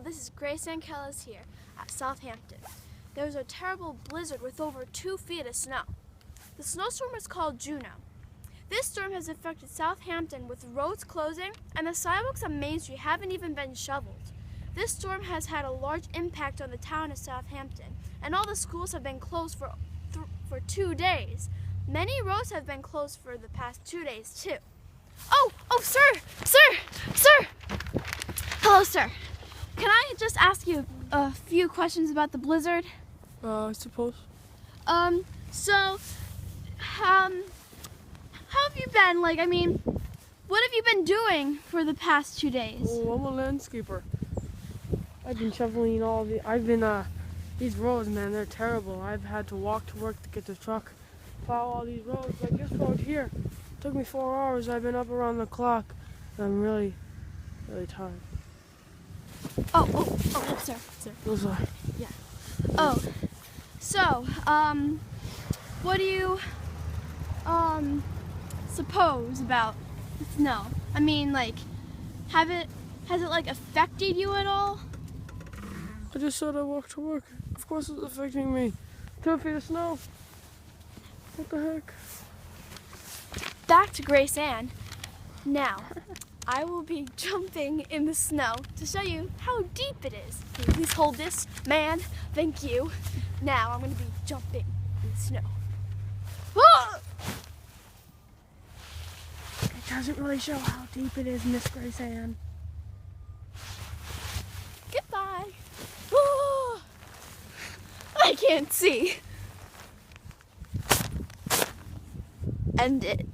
Hello, this is Graceann here at Southampton. There was a terrible blizzard with over 2 feet of snow. The snowstorm is called Juno. This storm has affected Southampton with roads closing and the sidewalks on Main Street haven't even been shoveled. This storm has had a large impact on the town of Southampton, and all the schools have been closed for 2 days. Many roads have been closed for the past 2 days too. Oh, sir! Hello, sir. Can I just ask you a few questions about the blizzard? I suppose. How have you been? What have you been doing for the past 2 days? Oh, I'm a landscaper. I've been shoveling these roads, man, they're terrible. I've had to walk to work to get the truck, plow all these roads. Like this road here, took me 4 hours. I've been up around the clock, and I'm really, really tired. Sir. I'm sorry. Yeah. What do you, suppose about the snow? Has it affected you at all? I just said I walked to work. Of course it's affecting me. 2 feet of snow. What the heck? Back to Graceann. Now, I will be jumping in the snow to show you how deep it is. Can you please hold this, man? Thank you. Now I'm going to be jumping in the snow. Ah! It doesn't really show how deep it is, Miss Graceann. Goodbye. Ah! I can't see. End it.